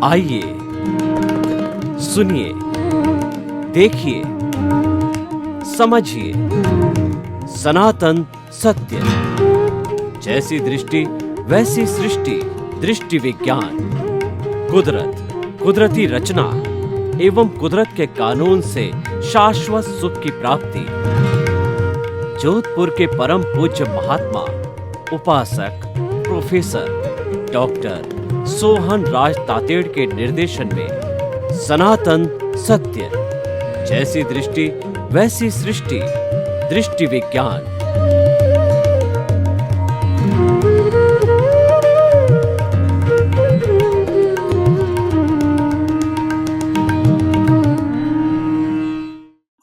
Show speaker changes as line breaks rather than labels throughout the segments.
आइए, सुनिए, देखिए, समझिए सनातन सत्य। जैसी दृष्टि वैसी सृष्टि, दृष्टि विज्ञान। कुदरत, कुदरती रचना एवं कुदरत के कानून से शाश्वत सुख की प्राप्ति। जोधपुर के परम पूज्य महात्मा उपासक प्रोफेसर डॉक्टर सोहन राज तातेड़ के निर्देशन में सनातन सत्य। जैसी दृष्टि वैसी सृष्टि, दृष्टि विज्ञान।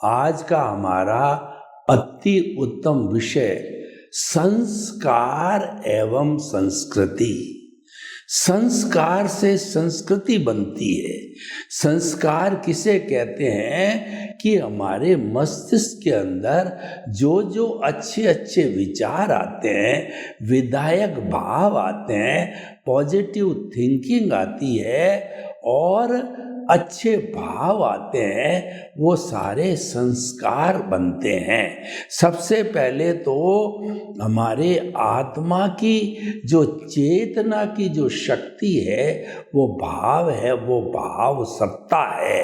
आज का हमारा अति उत्तम विषय संस्कार एवं संस्कृति। संस्कार से संस्कृति बनती है। संस्कार किसे कहते हैं कि हमारे मस्तिष्क के अंदर जो जो अच्छे अच्छे विचार आते हैं, विधायक भाव आते हैं, पॉजिटिव थिंकिंग आती है और अच्छे भाव आते हैं, वो सारे संस्कार बनते हैं। सबसे पहले तो हमारे आत्मा की जो चेतना की जो शक्ति है, वो भाव है, वो भाव सत्ता है।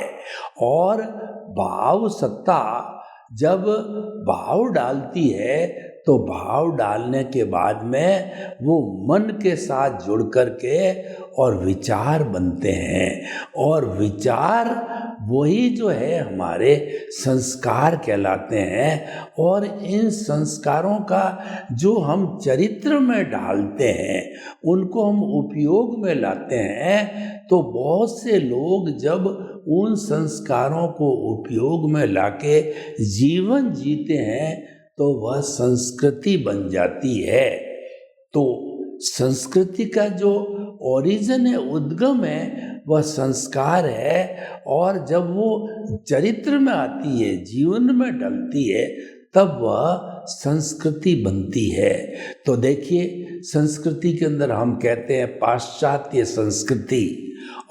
और भाव सत्ता जब भाव डालती है तो भाव डालने के बाद में वो मन के साथ जुड़ करके और विचार बनते हैं, और विचार वही जो है हमारे संस्कार कहलाते हैं। और इन संस्कारों का जो हम चरित्र में डालते हैं, उनको हम उपयोग में लाते हैं, तो बहुत से लोग जब उन संस्कारों को उपयोग में लाके जीवन जीते हैं तो वह संस्कृति बन जाती है। तो संस्कृति का जो ओरिजिन है, उद्गम है, वह संस्कार है। और जब वो चरित्र में आती है, जीवन में ढलती है, तब वह संस्कृति बनती है। तो देखिए, संस्कृति के अंदर हम कहते हैं पाश्चात्य संस्कृति,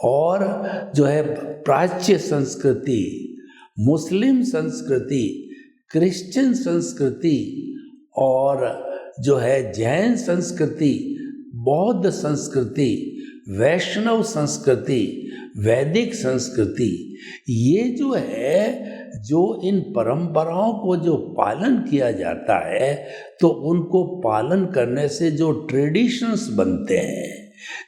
और जो है प्राच्य संस्कृति, मुस्लिम संस्कृति, क्रिश्चियन संस्कृति, और जो है जैन संस्कृति, बौद्ध संस्कृति, वैष्णव संस्कृति, वैदिक संस्कृति। ये जो है, जो इन परंपराओं को जो पालन किया जाता है, तो उनको पालन करने से जो ट्रेडिशंस बनते हैं,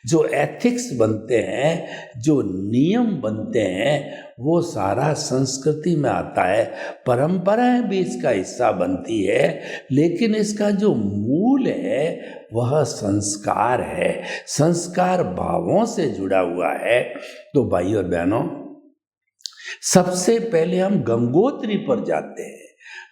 जो एथिक्स बनते हैं, जो नियम बनते हैं, वो सारा संस्कृति में आता है। परंपराएं भी इसका हिस्सा बनती है, लेकिन इसका जो मूल है वह संस्कार है। संस्कार भावों से जुड़ा हुआ है। तो भाई और बहनों, सबसे पहले हम गंगोत्री पर जाते हैं।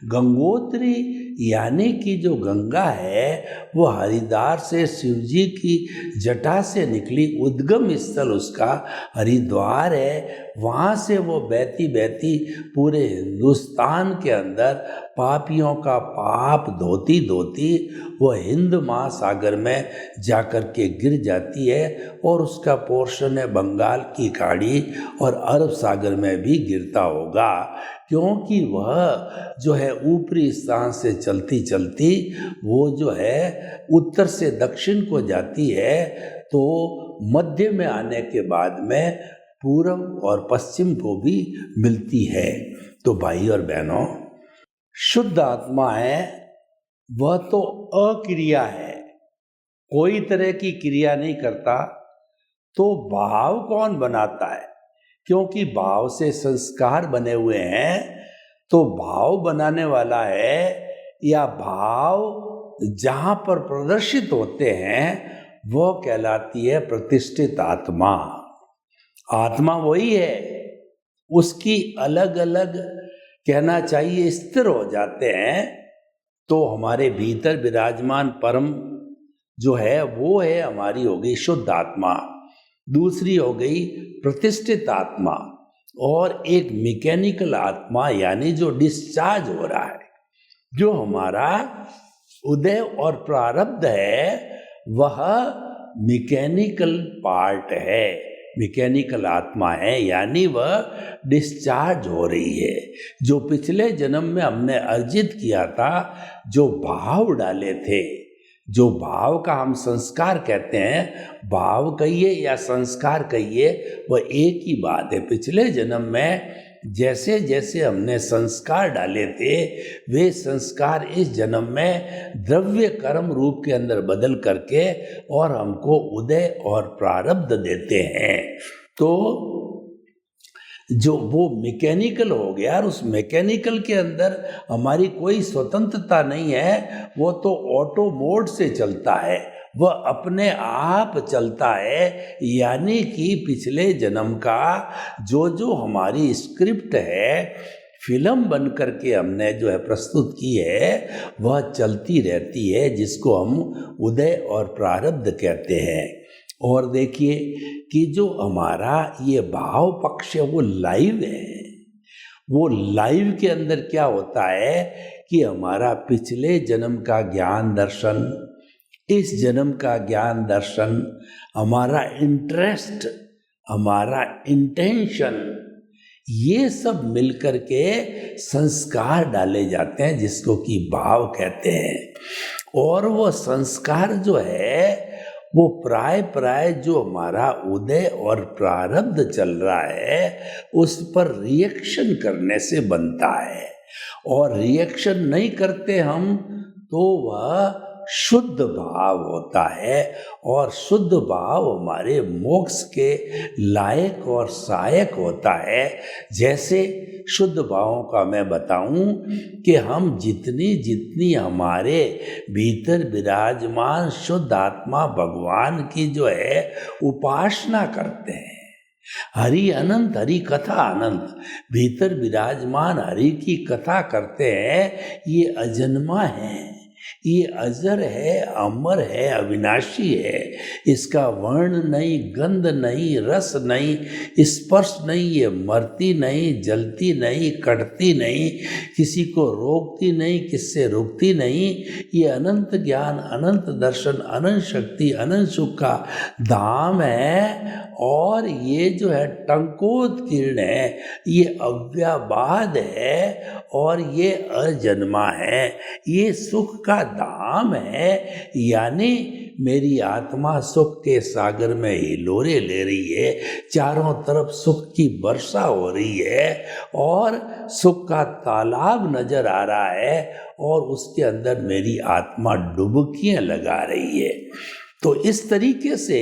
गंगोत्री यानी कि जो गंगा है, वो हरिद्वार से शिव जी की जटा से निकली उद्गम स्थल उसका हरिद्वार है। वहाँ से वो बहती बहती पूरे हिंदुस्तान के अंदर पापियों का पाप धोती धोती वो हिंद महासागर में जाकर के गिर जाती है, और उसका पोर्शन है बंगाल की खाड़ी और अरब सागर में भी गिरता होगा, क्योंकि वह जो है ऊपरी स्थान से चलती चलती वो जो है उत्तर से दक्षिण को जाती है, तो मध्य में आने के बाद में पूर्व और पश्चिम को भी मिलती है। तो भाई और बहनों, शुद्ध आत्मा है वह तो अक्रिया है, कोई तरह की क्रिया नहीं करता। तो भाव कौन बनाता है? क्योंकि भाव से संस्कार बने हुए हैं, तो भाव बनाने वाला है, या भाव जहाँ पर प्रदर्शित होते हैं वो कहलाती है प्रतिष्ठित आत्मा। आत्मा वही है, उसकी अलग अलग कहना चाहिए स्थिर हो जाते हैं। तो हमारे भीतर विराजमान परम जो है वो है, हमारी हो गई शुद्ध आत्मा। दूसरी हो गई प्रतिष्ठित आत्मा, और एक मैकेनिकल आत्मा यानी जो डिस्चार्ज हो रहा है, जो हमारा उदय और प्रारब्ध है वह मैकेनिकल पार्ट है, मैकेनिकल आत्मा है, यानी वह डिस्चार्ज हो रही है। जो पिछले जन्म में हमने अर्जित किया था, जो भाव डाले थे, जो भाव का हम संस्कार कहते हैं, भाव कहिए या संस्कार कहिए, वह एक ही बात है। पिछले जन्म में जैसे जैसे हमने संस्कार डाले थे, वे संस्कार इस जन्म में द्रव्य कर्म रूप के अंदर बदल करके और हमको उदय और प्रारब्ध देते हैं। तो जो वो मैकेनिकल हो गया, और उस मैकेनिकल के अंदर हमारी कोई स्वतंत्रता नहीं है, वो तो ऑटो मोड से चलता है, वह अपने आप चलता है। यानी कि पिछले जन्म का जो जो हमारी स्क्रिप्ट है, फिल्म बन करके हमने जो है प्रस्तुत की है, वह चलती रहती है, जिसको हम उदय और प्रारब्ध कहते हैं। और देखिए कि जो हमारा ये भाव पक्ष है वो लाइव है। वो लाइव के अंदर क्या होता है कि हमारा पिछले जन्म का ज्ञान दर्शन, इस जन्म का ज्ञान दर्शन, हमारा इंटरेस्ट, हमारा इंटेंशन, ये सब मिलकर के संस्कार डाले जाते हैं, जिसको कि भाव कहते हैं। और वो संस्कार जो है वो प्राय जो हमारा उदय और प्रारब्ध चल रहा है, उस पर रिएक्शन करने से बनता है। और रिएक्शन नहीं करते हम तो वह शुद्ध भाव होता है। और शुद्ध भाव हमारे मोक्ष के लायक और सहायक होता है। जैसे शुद्ध भावों का मैं बताऊं कि हम जितनी हमारे भीतर विराजमान शुद्ध आत्मा भगवान की जो है उपासना करते हैं, हरि अनंत, हरि कथा अनंत, भीतर विराजमान हरि की कथा करते हैं, ये अजन्मा है, ये अजर है, अमर है, अविनाशी है। इसका वर्ण नहीं, गंध नहीं, रस नहीं, स्पर्श नहीं, ये मरती नहीं, जलती नहीं, कटती नहीं, किसी को रोकती नहीं, किससे रुकती नहीं। ये अनंत ज्ञान, अनंत दर्शन, अनंत शक्ति, अनंत सुख का धाम है। और ये जो है टंकोत्कीर्ण है, ये अव्याबाद है, और ये अजन्मा है, ये सुख का धाम है। यानी मेरी आत्मा सुख के सागर में हिलोरे ले रही है, चारों तरफ सुख की वर्षा हो रही है, और सुख का तालाब नजर आ रहा है, और उसके अंदर मेरी आत्मा डुबकियां लगा रही है। तो इस तरीके से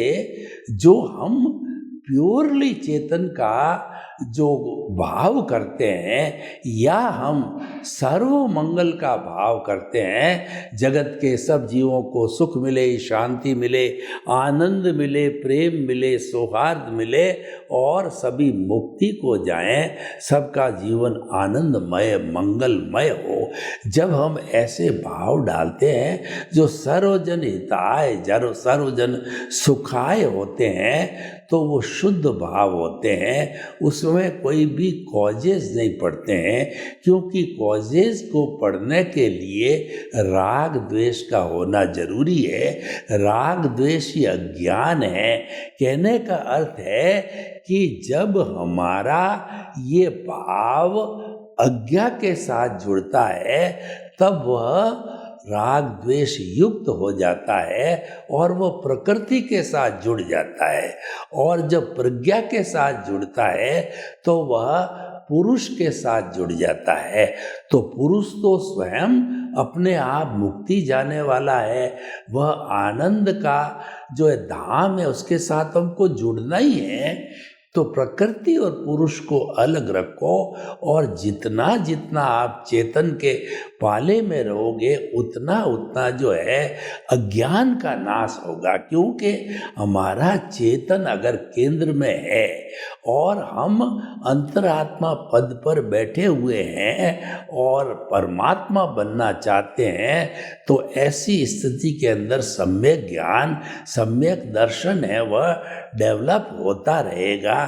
जो हम प्योरली चेतन का जो भाव करते हैं, या हम सर्व मंगल का भाव करते हैं, जगत के सब जीवों को सुख मिले, शांति मिले, आनंद मिले, प्रेम मिले, सौहार्द मिले, और सभी मुक्ति को जाएं, सबका जीवन आनंदमय मंगलमय हो। जब हम ऐसे भाव डालते हैं जो सर्वजन हिताय, सर्वजन सुखाय होते हैं, तो वो शुद्ध भाव होते हैं। उसमें कोई भी कॉजेज नहीं पड़ते हैं, क्योंकि कॉजेज को पढ़ने के लिए राग द्वेष का होना जरूरी है। राग द्वेष ये अज्ञान है। कहने का अर्थ है कि जब हमारा ये भाव अज्ञा के साथ जुड़ता है, तब वह राग द्वेष युक्त हो जाता है, और वह प्रकृति के साथ जुड़ जाता है। और जब प्रज्ञा के साथ जुड़ता है तो वह पुरुष के साथ जुड़ जाता है। तो पुरुष तो स्वयं अपने आप मुक्ति जाने वाला है, वह आनंद का जो है धाम है, उसके साथ हमको जुड़ना ही है। तो प्रकृति और पुरुष को अलग रखो, और जितना जितना आप चेतन के पाले में रहोगे, उतना उतना जो है अज्ञान का नाश होगा। क्योंकि हमारा चेतन अगर केंद्र में है और हम अंतरात्मा पद पर बैठे हुए हैं और परमात्मा बनना चाहते हैं, तो ऐसी स्थिति के अंदर सम्यक ज्ञान, सम्यक दर्शन है वह डेवलप होता रहेगा।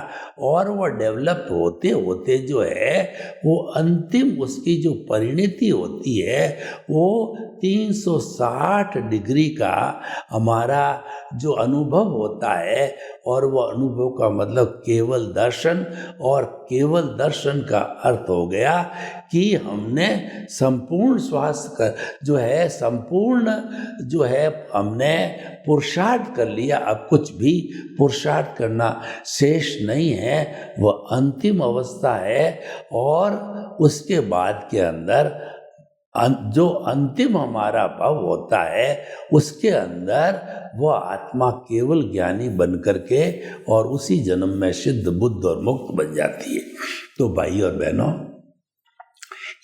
और वह डेवलप होते होते जो है वो अंतिम उसकी जो परिणति होती है वो 360 डिग्री का हमारा जो अनुभव होता है, और वह अनुभव का मतलब केवल दर्शन, और केवल दर्शन का अर्थ हो गया कि हमने संपूर्ण स्वास्थ्य का जो है संपूर्ण जो है हमने पुरुषार्थ कर लिया। अब कुछ भी पुरुषार्थ करना शेष नहीं है, वह अंतिम अवस्था है। और उसके बाद के अंदर जो अंतिम हमारा भाव होता है उसके अंदर वह आत्मा केवल ज्ञानी बन करके और उसी जन्म में सिद्ध, बुद्ध और मुक्त बन जाती है। तो भाई और बहनों,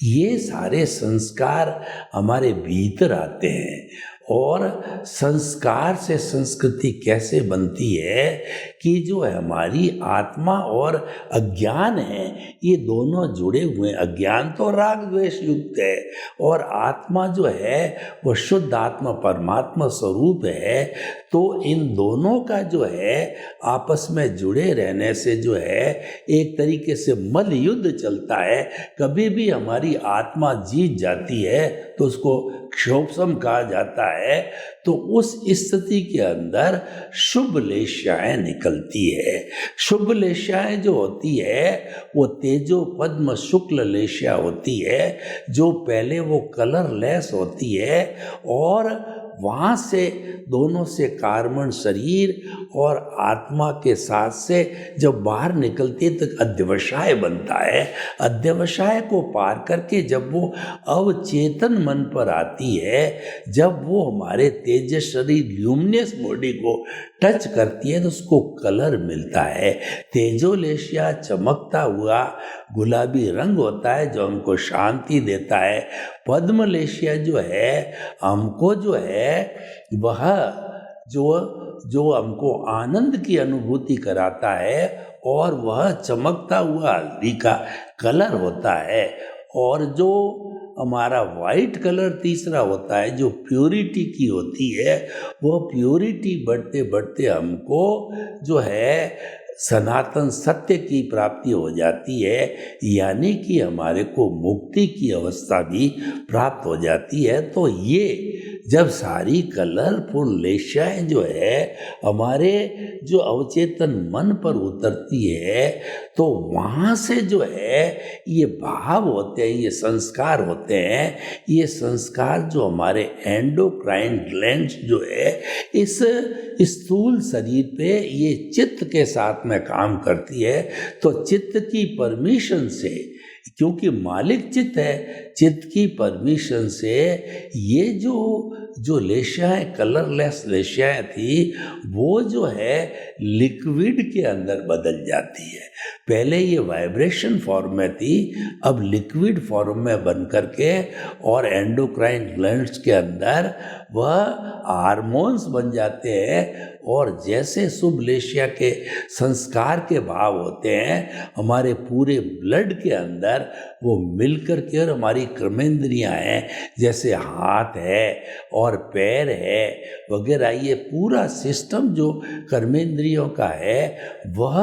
ये सारे संस्कार हमारे भीतर आते हैं। और संस्कार से संस्कृति कैसे बनती है कि जो है हमारी आत्मा और अज्ञान है, ये दोनों जुड़े हुए हैं। अज्ञान तो राग द्वेष युक्त है और आत्मा जो है वो शुद्ध आत्मा परमात्मा स्वरूप है। तो इन दोनों का जो है आपस में जुड़े रहने से जो है एक तरीके से मल युद्ध चलता है। कभी भी हमारी आत्मा जीत जाती है तो उसको क्षोभसम कहा जाता है। तो उस स्थिति के अंदर शुभ लेशाएं निकलती है। शुभ लेशाएं जो होती है वो तेजो पद्म शुक्ल लेशा होती है, जो पहले वो कलरलेस होती है और वहाँ से दोनों से कार्बन शरीर और आत्मा के साथ से जब बाहर निकलती है तो अध्यवसाय बनता है। अध्यवसाय को पार करके जब वो अवचेतन मन पर आती है, जब वो हमारे तेजस शरीर ल्यूमिनस बॉडी को टच करती है तो उसको कलर मिलता है। तेजोलेशिया चमकता हुआ गुलाबी रंग होता है जो हमको शांति देता है। पद्मलेशिया जो है हमको जो है वह जो हमको आनंद की अनुभूति कराता है, और वह चमकता हुआ हल्दी का कलर होता है। और जो हमारा वाइट कलर तीसरा होता है जो प्योरिटी की होती है, वो प्योरिटी बढ़ते बढ़ते हमको जो है सनातन सत्य की प्राप्ति हो जाती है, यानी कि हमारे को मुक्ति की अवस्था भी प्राप्त हो जाती है। तो ये जब सारी कलरफुल लेशाएं जो है हमारे जो अवचेतन मन पर उतरती है, तो वहाँ से जो है ये भाव होते हैं, ये संस्कार होते हैं। ये संस्कार जो हमारे एंडोक्राइन ग्लैंड्स जो है इस स्थूल शरीर पे ये चित्त के साथ में काम करती है। तो चित्त की परमिशन से, क्योंकि मालिक चित्त है, चित्त की परमिशन से ये जो लेशाएं, कलरलेस लेशाएं थी, वो जो है लिक्विड के अंदर बदल जाती है। पहले ये वाइब्रेशन फॉर्म में थी, अब लिक्विड फॉर्म में बन करके और एंडोक्राइन ग्लैंड्स के अंदर वह हार्मोन्स बन जाते हैं। और जैसे शुभ लेशिया के संस्कार के भाव होते हैं हमारे पूरे ब्लड के अंदर, वो मिलकर के और हमारी कर्मेंद्रियां हैं, जैसे हाथ है और पैर है वगैरह, ये पूरा सिस्टम जो कर्मेंद्रियों का है वह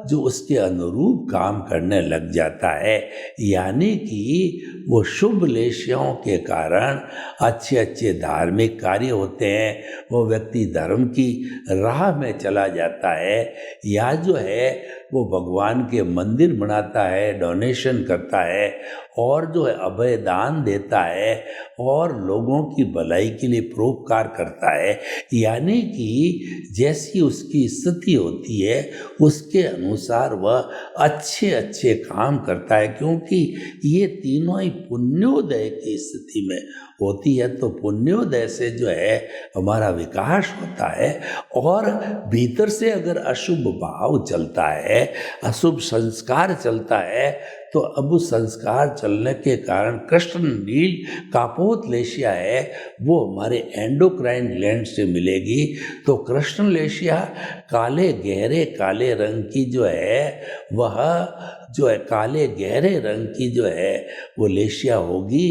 जो उसके अनुरूप काम करने लग जाता है। यानी कि वो शुभ लेशियों के कारण अच्छे अच्छे धार्मिक कार्य होते हैं। वो व्यक्ति धर्म की राह में चला जाता है, या जो है वो भगवान के मंदिर बनाता है, डोनेशन करता है, और जो है अभय दान देता है और लोगों की भलाई के लिए परोपकार करता है। यानी कि जैसी उसकी स्थिति होती है उसके अनुसार वह अच्छे अच्छे काम करता है, क्योंकि ये तीनों ही पुण्योदय की स्थिति में होती है। तो पुण्योदय से जो है हमारा विकास होता है। और भीतर से अगर अशुभ भाव चलता है है, अशुभ संस्कार चलता है, तो अब उस संस्कार चलने के कारण कृष्ण नील कापोतलेशिया है वो हमारे एंडोक्राइन ग्लैंड से मिलेगी। तो कृष्णलेशिया काले गहरे काले रंग की जो है वह जो है काले गहरे रंग की जो है वो लेशिया होगी,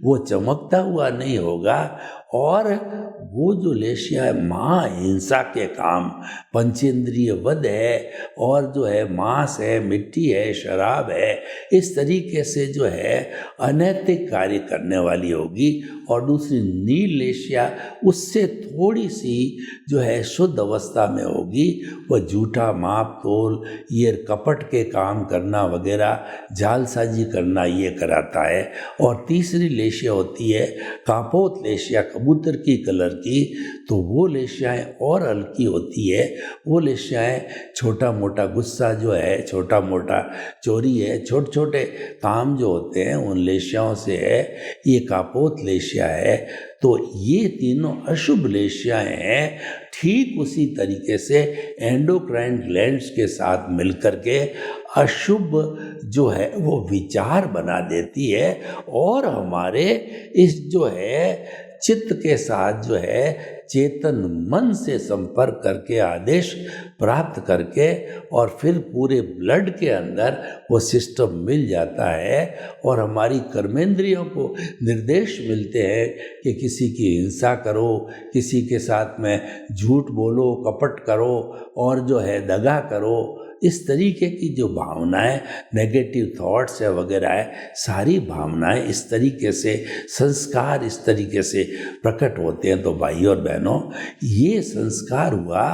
वो चमकता हुआ नहीं होगा। और वो जो लेशिया है महाहिंसा के काम, पंचेंद्रिय वध है और जो है मांस है, मिट्टी है, शराब है, इस तरीके से जो है अनैतिक कार्य करने वाली होगी। और दूसरी नील लेशिया उससे थोड़ी सी जो है शुद्ध अवस्था में होगी, वह झूठा माप तोल, ये कपट के काम करना वगैरह, जालसाजी करना ये कराता है। और तीसरी लेशिया होती है कापोत लेशिया, कबूतर की कलर की, तो वो लेशियाएँ और हल्की होती है। वो लेशियाएँ छोटा मोटा गुस्सा जो है, छोटा मोटा चोरी है, छोटे छोटे काम जो होते हैं उन लेशियाओं से है, ये कापोत लेशिया है। तो ये तीनों अशुभ लेशियाएँ हैं। ठीक उसी तरीके से एंडोक्राइन ग्लैंड्स के साथ मिलकर के अशुभ जो है वो विचार बना देती है और हमारे इस जो है चित्त के साथ जो है चेतन मन से संपर्क करके आदेश प्राप्त करके और फिर पूरे ब्लड के अंदर वो सिस्टम मिल जाता है और हमारी कर्मेंद्रियों को निर्देश मिलते हैं कि किसी की हिंसा करो, किसी के साथ में झूठ बोलो, कपट करो और जो है दगा करो। इस तरीके की जो भावनाएं, नेगेटिव थॉट्स है वगैरह है, सारी भावनाएं इस तरीके से, संस्कार इस तरीके से प्रकट होते हैं। तो भाई और बहनों, ये संस्कार हुआ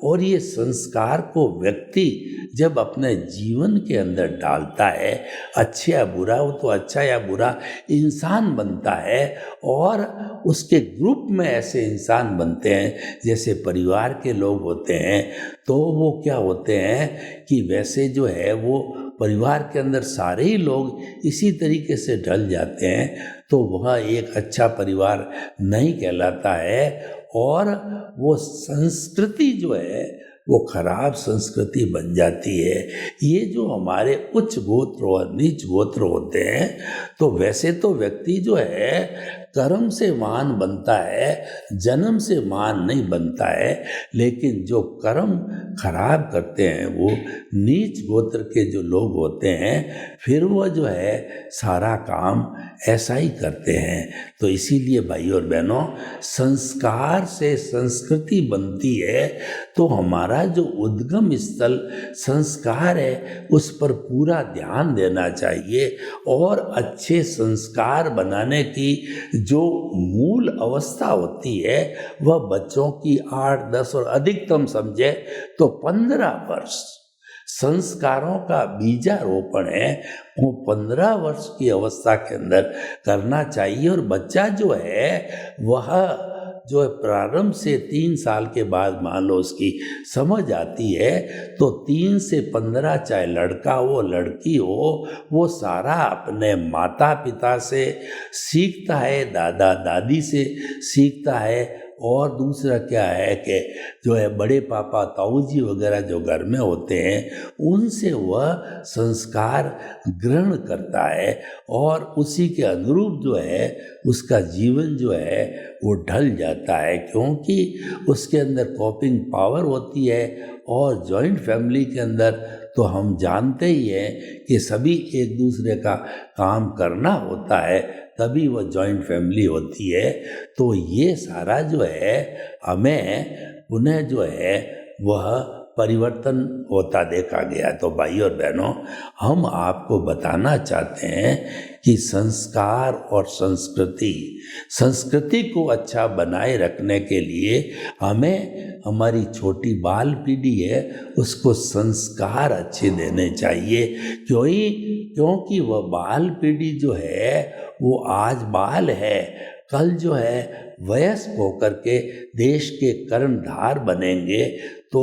और ये संस्कार को व्यक्ति जब अपने जीवन के अंदर डालता है, अच्छा या बुरा हो तो अच्छा या बुरा इंसान बनता है। और उसके ग्रुप में ऐसे इंसान बनते हैं जैसे परिवार के लोग होते हैं, तो वो क्या होते हैं कि वैसे जो है वो परिवार के अंदर सारे ही लोग इसी तरीके से ढल जाते हैं, तो वह एक अच्छा परिवार नहीं कहलाता है और वो संस्कृति जो है वो खराब संस्कृति बन जाती है। ये जो हमारे उच्च गोत्र और नीच गोत्र होते हैं, तो वैसे तो व्यक्ति जो है कर्म से महान बनता है, जन्म से महान नहीं बनता है, लेकिन जो कर्म खराब करते हैं वो नीच गोत्र के जो लोग होते हैं, फिर वो जो है सारा काम ऐसा ही करते हैं। तो इसीलिए भाई और बहनों, संस्कार से संस्कृति बनती है। तो हमारा जो उद्गम स्थल संस्कार है उस पर पूरा ध्यान देना चाहिए और अच्छे संस्कार बनाने की जो मूल अवस्था होती है वह बच्चों की 8, 10 और अधिकतम समझे तो 15 वर्ष संस्कारों का बीजारोपण है, वो 15 वर्ष की अवस्था के अंदर करना चाहिए। और बच्चा जो है वह जो है प्रारंभ से 3 साल के बाद मान लो उसकी समझ आती है, तो 3 से 15 चाहे लड़का हो लड़की हो, वो सारा अपने माता पिता से सीखता है, दादा दादी से सीखता है। और दूसरा क्या है कि जो है बड़े पापा ताऊ जी वगैरह जो घर में होते हैं उनसे वह संस्कार ग्रहण करता है और उसी के अनुरूप जो है उसका जीवन जो है वो ढल जाता है, क्योंकि उसके अंदर कॉपिंग पावर होती है। और जॉइंट फैमिली के अंदर तो हम जानते ही हैं कि सभी एक दूसरे का काम करना होता है, तभी वह जॉइंट फैमिली होती है। तो ये सारा जो है हमें पुनः जो है वह परिवर्तन होता देखा गया। तो भाई और बहनों, हम आपको बताना चाहते हैं कि संस्कार और संस्कृति को अच्छा बनाए रखने के लिए हमें हमारी छोटी बाल पीढ़ी है उसको संस्कार अच्छे देने चाहिए, क्योंकि वह बाल पीढ़ी जो है वो आज बाल है, कल जो है वयस्क होकर के देश के कर्णधार बनेंगे। तो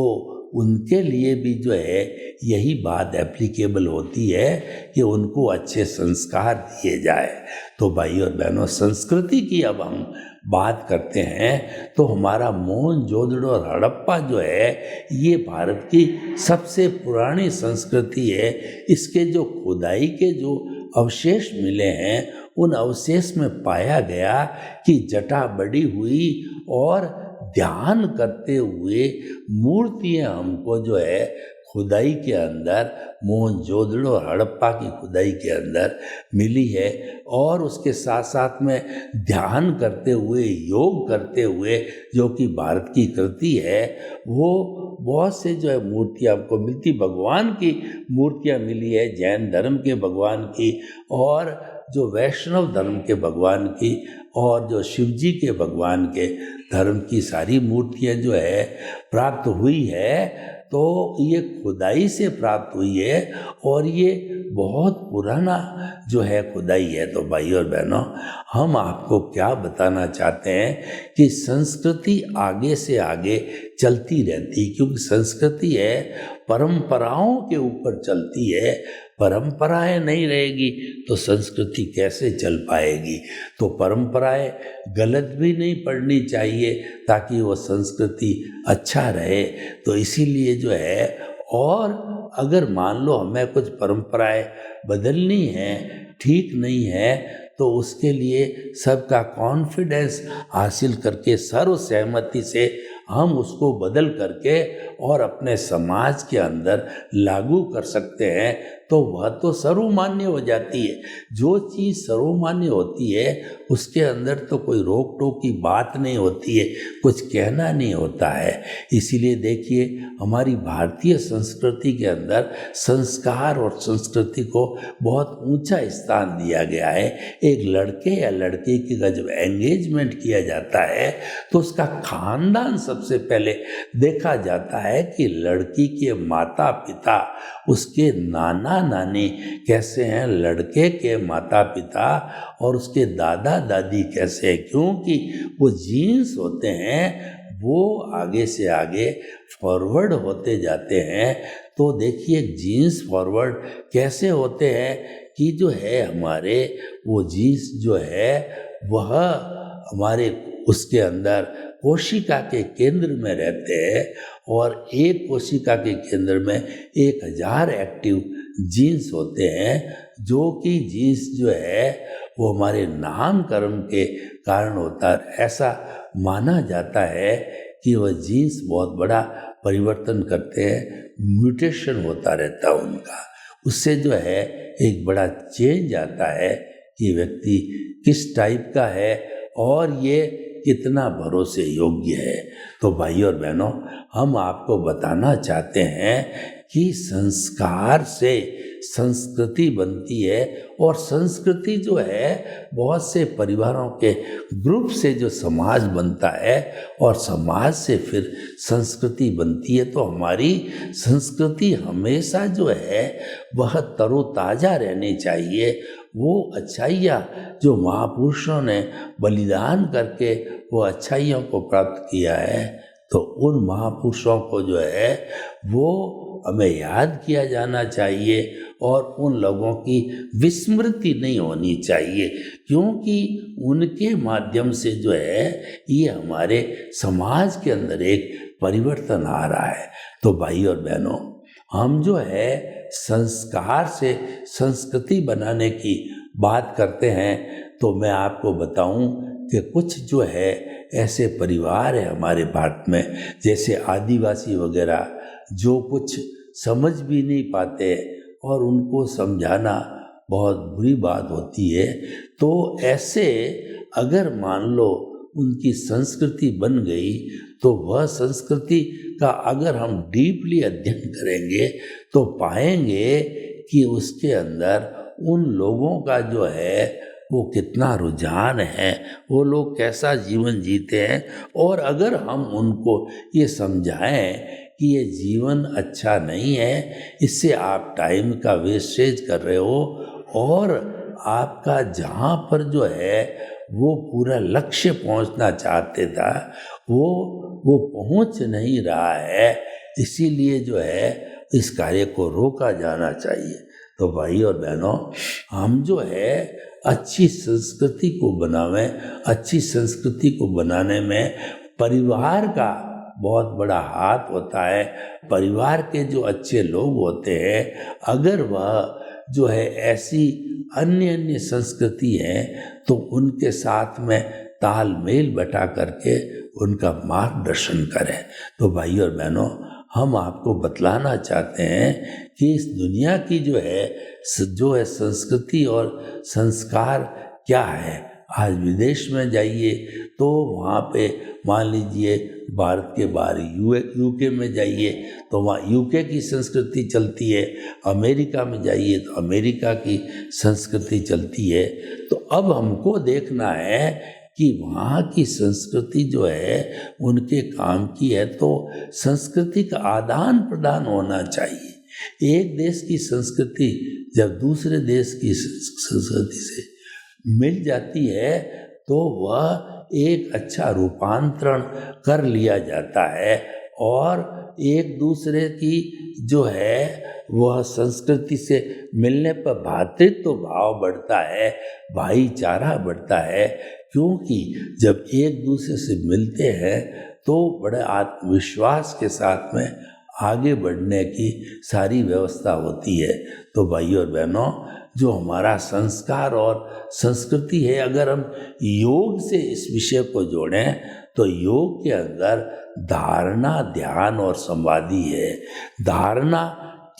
उनके लिए भी जो है यही बात एप्लीकेबल होती है कि उनको अच्छे संस्कार दिए जाए। तो भाई और बहनों, संस्कृति की अब हम बात करते हैं तो हमारा मोहनजोदड़ो और हड़प्पा जो है ये भारत की सबसे पुरानी संस्कृति है। इसके जो खुदाई के जो अवशेष मिले हैं उन अवशेष में पाया गया कि जटा बड़ी हुई और ध्यान करते हुए मूर्तियाँ हमको जो है खुदाई के अंदर मोहनजोदड़ो और हड़प्पा की खुदाई के अंदर मिली है। और उसके साथ साथ में ध्यान करते हुए, योग करते हुए, जो कि भारत की कृति है, वो बहुत से जो है मूर्तियाँ हमको मिलती। भगवान की मूर्तियाँ मिली है, जैन धर्म के भगवान की और जो वैष्णव धर्म के भगवान की और जो शिव जी के भगवान के धर्म की सारी मूर्तियाँ जो है प्राप्त हुई है। तो ये खुदाई से प्राप्त हुई है और ये बहुत पुराना जो है खुदाई है। तो भाई और बहनों, हम आपको क्या बताना चाहते हैं कि संस्कृति आगे से आगे चलती रहती, क्योंकि संस्कृति है परंपराओं के ऊपर चलती है। परंपराएं नहीं रहेगी तो संस्कृति कैसे चल पाएगी। तो परंपराएं गलत भी नहीं पढ़नी चाहिए ताकि वो संस्कृति अच्छा रहे। तो इसीलिए जो है, और अगर मान लो हमें कुछ परंपराएं बदलनी है, ठीक नहीं है, तो उसके लिए सबका कॉन्फिडेंस हासिल करके सर्वसहमति से हम उसको बदल करके और अपने समाज के अंदर लागू कर सकते हैं। तो वह तो सर्वमान्य हो जाती है। जो चीज़ सर्वमान्य होती है उसके अंदर तो कोई रोक टोक की बात नहीं होती है, कुछ कहना नहीं होता है। इसीलिए देखिए, हमारी भारतीय संस्कृति के अंदर संस्कार और संस्कृति को बहुत ऊंचा स्थान दिया गया है। एक लड़के या लड़की की जब एंगेजमेंट किया जाता है तो उसका खानदान सबसे पहले देखा जाता है कि लड़की के माता पिता, उसके नाना नानी कैसे हैं, लड़के के माता पिता और उसके दादा दादी कैसे हैं, क्योंकि वो जीन्स होते हैं वो आगे से आगे फॉरवर्ड होते जाते हैं। तो देखिए जीन्स फॉरवर्ड कैसे होते हैं कि जो है हमारे वो जीन्स जो है वह हमारे उसके अंदर कोशिका के केंद्र में रहते हैं और एक कोशिका के केंद्र में 1000 एक्टिव जीन्स होते हैं, जो कि जीन्स जो है वो हमारे नामकरण के कारण होता है। ऐसा माना जाता है कि वह जीन्स बहुत बड़ा परिवर्तन करते हैं, म्यूटेशन होता रहता है उनका। उससे जो है एक बड़ा चेंज आता है कि व्यक्ति किस टाइप का है और ये कितना भरोसे योग्य है। तो भाई और बहनों, हम आपको बताना चाहते हैं कि संस्कार से संस्कृति बनती है और संस्कृति जो है बहुत से परिवारों के ग्रुप से जो समाज बनता है और समाज से फिर संस्कृति बनती है। तो हमारी संस्कृति हमेशा जो है वह तरोताज़ा रहनी चाहिए। वो अच्छाइयाँ जो महापुरुषों ने बलिदान करके वो अच्छाइयों को प्राप्त किया है, तो उन महापुरुषों को जो है वो हमें याद किया जाना चाहिए और उन लोगों की विस्मृति नहीं होनी चाहिए, क्योंकि उनके माध्यम से जो है ये हमारे समाज के अंदर एक परिवर्तन आ रहा है। तो भाई और बहनों, हम जो है संस्कार से संस्कृति बनाने की बात करते हैं, तो मैं आपको बताऊं कि कुछ जो है ऐसे परिवार है हमारे भारत में, जैसे आदिवासी वगैरह, जो कुछ समझ भी नहीं पाते और उनको समझाना बहुत बुरी बात होती है। तो ऐसे अगर मान लो उनकी संस्कृति बन गई, तो वह संस्कृति का अगर हम डीपली अध्ययन करेंगे तो पाएंगे कि उसके अंदर उन लोगों का जो है वो कितना रुझान है, वो लोग कैसा जीवन जीते हैं। और अगर हम उनको ये समझाएं कि ये जीवन अच्छा नहीं है, इससे आप टाइम का वेस्टेज कर रहे हो और आपका जहाँ पर जो है वो पूरा लक्ष्य पहुँचना चाहते था वो पहुँच नहीं रहा है, इसीलिए जो है इस कार्य को रोका जाना चाहिए। तो भाई और बहनों, हम जो है अच्छी संस्कृति को बनावें। अच्छी संस्कृति को बनाने में परिवार का बहुत बड़ा हाथ होता है। परिवार के जो अच्छे लोग होते हैं, अगर वह जो है ऐसी अन्य अन्य संस्कृति है तो उनके साथ में तालमेल बैठा करके उनका मार्गदर्शन करें। तो भाई और बहनों, हम आपको बतलाना चाहते हैं कि इस दुनिया की जो है संस्कृति और संस्कार क्या है। आज विदेश में जाइए तो वहाँ पे मान लीजिए भारत के बाहर यूके में जाइए तो वहाँ यूके की संस्कृति चलती है, अमेरिका में जाइए तो अमेरिका की संस्कृति चलती है। तो अब हमको देखना है कि वहाँ की संस्कृति जो है उनके काम की है, तो संस्कृति का आदान प्रदान होना चाहिए। एक देश की संस्कृति जब दूसरे देश की संस्कृति से मिल जाती है तो वह एक अच्छा रूपांतरण कर लिया जाता है और एक दूसरे की जो है वह संस्कृति से मिलने पर भ्रातृत्व भाव बढ़ता है, भाईचारा बढ़ता है। क्योंकि जब एक दूसरे से मिलते हैं तो बड़े आत्मविश्वास के साथ में आगे बढ़ने की सारी व्यवस्था होती है। तो भाइयों और बहनों, जो हमारा संस्कार और संस्कृति है, अगर हम योग से इस विषय को जोड़ें तो योग के अंदर धारणा, ध्यान और समाधि है। धारणा,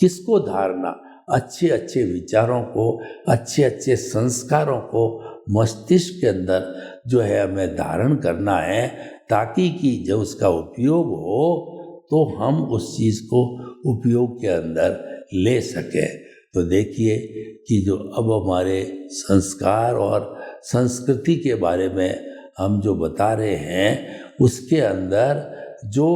किसको धारणा? अच्छे अच्छे विचारों को, अच्छे अच्छे संस्कारों को मस्तिष्क के अंदर जो है हमें धारण करना है, ताकि कि जब उसका उपयोग हो तो हम उस चीज़ को उपयोग के अंदर ले सकें। तो देखिए कि जो अब हमारे संस्कार और संस्कृति के बारे में हम जो बता रहे हैं, उसके अंदर जो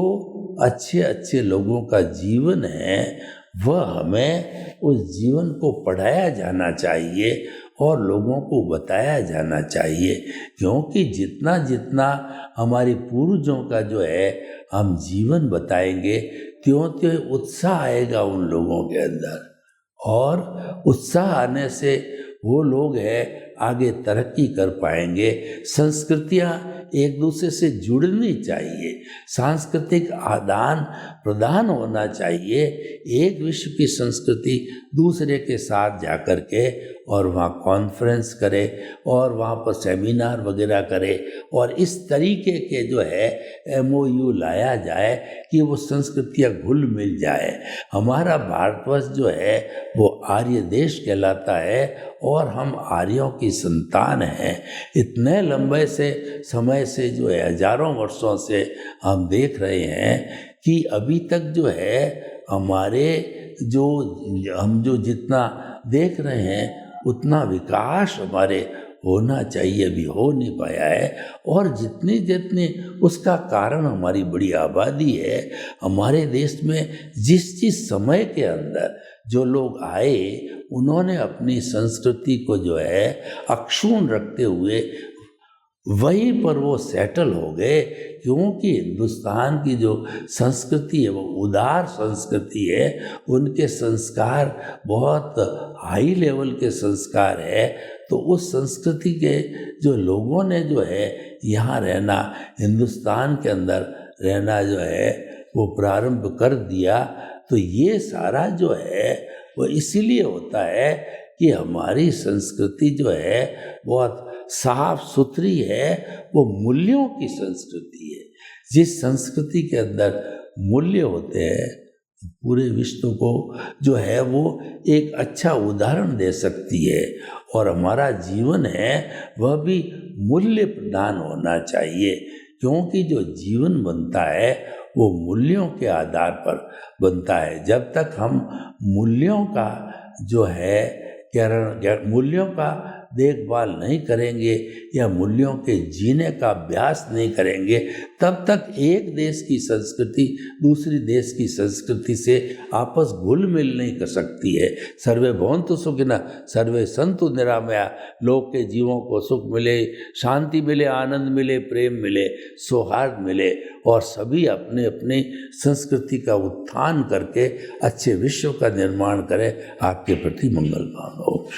अच्छे अच्छे लोगों का जीवन है वह हमें उस जीवन को पढ़ाया जाना चाहिए और लोगों को बताया जाना चाहिए। क्योंकि जितना जितना हमारे पूर्वजों का जो है हम जीवन बताएंगे, त्यों त्यों उत्साह आएगा उन लोगों के अंदर, और उत्साह आने से वो लोग हैं आगे तरक्की कर पाएंगे। संस्कृतियाँ एक दूसरे से जुड़नी चाहिए, सांस्कृतिक आदान प्रदान होना चाहिए। एक विश्व की संस्कृति दूसरे के साथ जाकर के और वहाँ कॉन्फ्रेंस करे और वहाँ पर सेमिनार वगैरह करे और इस तरीके के जो है MOU लाया जाए कि वो संस्कृतियाँ घुल मिल जाए। हमारा भारतवर्ष जो है वो आर्य देश कहलाता है और हम आर्यों की संतान हैं। इतने लंबे से समय से जो है हजारों वर्षों से हम देख रहे हैं कि अभी तक जो है हमारे हम जो जितना देख रहे हैं उतना विकास हमारे होना चाहिए, अभी हो नहीं पाया है। और जितनी जितनी उसका कारण हमारी बड़ी आबादी है। हमारे देश में जिस समय के अंदर जो लोग आए उन्होंने अपनी संस्कृति को जो है अक्षुण्ण रखते हुए वहीं पर वो सेटल हो गए। क्योंकि हिंदुस्तान की जो संस्कृति है वो उदार संस्कृति है, उनके संस्कार बहुत हाई लेवल के संस्कार है। तो उस संस्कृति के जो लोगों ने जो है यहाँ रहना, हिंदुस्तान के अंदर रहना जो है वो प्रारंभ कर दिया। तो ये सारा जो है वो इसीलिए होता है कि हमारी संस्कृति जो है बहुत साफ सुथरी है, वो मूल्यों की संस्कृति है। जिस संस्कृति के अंदर मूल्य होते हैं पूरे विश्व को जो है वो एक अच्छा उदाहरण दे सकती है। और हमारा जीवन है वह भी मूल्य प्रदान होना चाहिए। क्योंकि जो जीवन बनता है वो मूल्यों के आधार पर बनता है। जब तक हम मूल्यों का जो है मूल्यों का देखभाल नहीं करेंगे या मूल्यों के जीने का अभ्यास नहीं करेंगे, तब तक एक देश की संस्कृति दूसरी देश की संस्कृति से आपस घुल मिल नहीं कर सकती है। सर्वे भवन्तु सुखिनः सर्वे सन्तु निरामया। लोग के जीवों को सुख मिले, शांति मिले, आनंद मिले, प्रेम मिले, सौहार्द मिले और सभी अपने अपने संस्कृति का उत्थान करके अच्छे विश्व का निर्माण करें। आपके प्रति मंगल कामना हो।